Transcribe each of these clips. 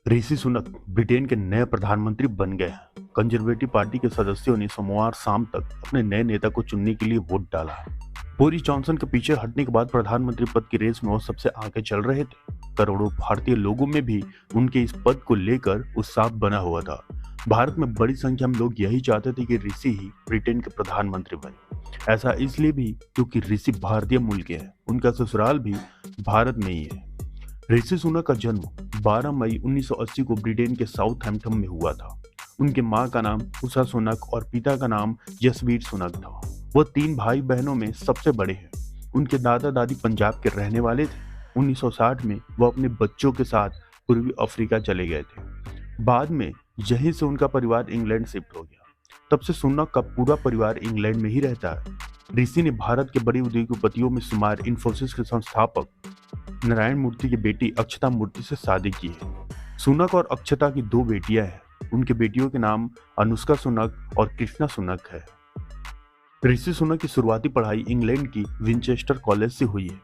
Rishi Sunak Britain के नए प्रधानमंत्री बन गए हैं। कंजर्वेटिव पार्टी के सदस्यों ने सोमवार शाम तक अपने नए नेता को चुनने के लिए वोट डाला। बोरिस जॉनसन के पीछे हटने के बाद प्रधानमंत्री पद की रेस में वो सबसे आगे चल रहे थे। करोड़ों भारतीय लोगों में भी उनके इस पद को लेकर उत्साह बना हुआ था। भारत में बड़ी संख्या में लोग यही चाहते थे कि ऋषि ही ब्रिटेन के प्रधानमंत्री बने। ऐसा इसलिए भी क्योंकि ऋषि भारतीय मूल के हैं, उनका ससुराल भी भारत में ही है। ऋषि सुनक का जन्म 12 मई 1980 को ब्रिटेन के साउथहैम्पटन में हुआ था। उनके मां का नाम उषा सुनक और पिता का नाम जसवीर सुनक था। वह 3 भाई बहनों में सबसे बड़े हैं। उनके दादा दादी पंजाब के रहने वाले थे। 1960 में वह अपने बच्चों के साथ पूर्वी अफ्रीका चले गए थे। बाद में यहीं से उनका परिवार इंग्लैंड शिफ्ट हो गया। तब से सुनक का पूरा परिवार इंग्लैंड में ही रहता है। ऋषि ने भारत के बड़े उद्योगपतियों में शुमार इन्फोसिस के संस्थापक नारायण मूर्ति की बेटी अक्षता मूर्ति से शादी की है। सुनक और अक्षता की 2 बेटियां हैं। उनके बेटियों के नाम अनुष्का सुनक और कृष्णा सुनक है। ऋषि सुनक की शुरुआती पढ़ाई इंग्लैंड की विंचेस्टर कॉलेज से हुई है।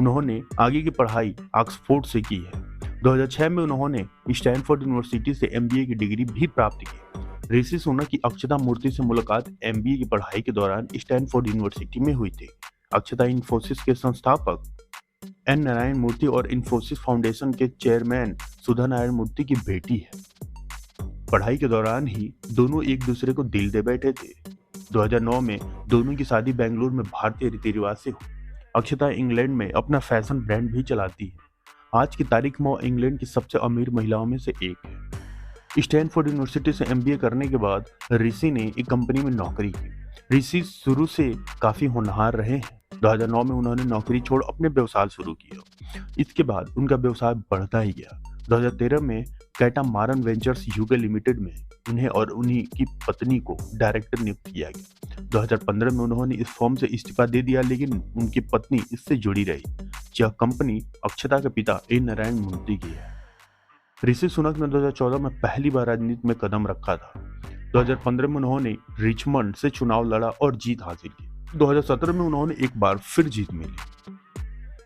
उन्होंने आगे की पढ़ाई ऑक्सफोर्ड से की है। 2006 में उन्होंने स्टैनफोर्ड यूनिवर्सिटी से MBA की डिग्री भी प्राप्त की। ऋषि सुनक की अक्षता मूर्ति से मुलाकात MBA की पढ़ाई के दौरान स्टैनफोर्ड यूनिवर्सिटी में हुई थी। अक्षता इन्फोसिस के संस्थापक N नारायण मूर्ति और इन्फोसिस फाउंडेशन के चेयरमैन सुधा नारायण मूर्ति की बेटी है। पढ़ाई के दौरान ही दोनों एक दूसरे को दिल दे बैठे थे। 2009 में दोनों की शादी बेंगलुरु में भारतीय रीति रिवाज से हुई। अक्षता इंग्लैंड में अपना फैशन ब्रांड भी चलाती है। आज की तारीख में वो इंग्लैंड की सबसे अमीर महिलाओं में से एक है। स्टैनफोर्ड यूनिवर्सिटी से MBA करने के बाद ऋषि ने एक कंपनी में नौकरी की। ऋषि शुरू से काफी होनहार रहे हैं। 2009 में उन्होंने नौकरी छोड़ अपने व्यवसाय शुरू किया। इसके बाद उनका व्यवसाय बढ़ता ही गया। 2013 में कैटामारन वेंचर्स UK लिमिटेड में उन्हें और उन्हीं की पत्नी को डायरेक्टर नियुक्त किया गया। 2015 में उन्होंने इस फर्म से इस्तीफा दे दिया, लेकिन उनकी पत्नी इससे जुड़ी रही। यह कंपनी अक्षता के पिता A नारायण मूर्ति की है। ऋषि सुनक ने 2014 में पहली बार राजनीति में कदम रखा था। 2015 में उन्होंने रिचमंड से चुनाव लड़ा और जीत हासिल की। 2017 में उन्होंने एक बार फिर जीत मिली।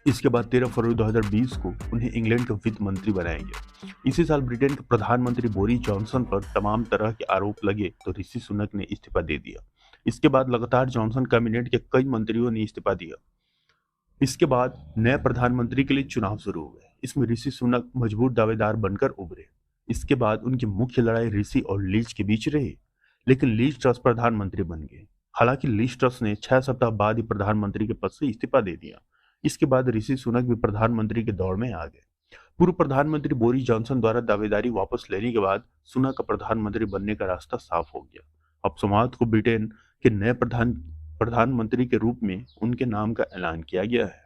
इसके बाद 13 फरवरी 2020 को उन्हें इंग्लैंड के वित्त मंत्री बनाया गया। इसी साल ब्रिटेन के प्रधानमंत्री बोरिस जॉनसन पर तमाम तरह के आरोप लगे तो ऋषि सुनक ने इस्तीफा दे दिया। इसके बाद लगातार जॉनसन कैबिनेट के कई मंत्रियों ने इस्तीफा दिया। इसके बाद नए प्रधानमंत्री के लिए चुनाव शुरू हुए। इसमें ऋषि सुनक मजबूत दावेदार बनकर उभरे। इसके बाद उनकी मुख्य लड़ाई ऋषि और लीज के बीच रही, लेकिन लीज ट्रस प्रधानमंत्री बन गए। हालांकि लीज ट्रस ने 6 सप्ताह बाद ही प्रधानमंत्री के पद से इस्तीफा दे दिया। इसके बाद ऋषि सुनक भी प्रधानमंत्री के दौड़ में आ गए। पूर्व प्रधानमंत्री बोरिस जॉनसन द्वारा दावेदारी वापस लेने के बाद सुनक का प्रधानमंत्री बनने का रास्ता साफ हो गया। अब सोमवार को ब्रिटेन के नए प्रधानमंत्री के रूप में उनके नाम का ऐलान किया गया है।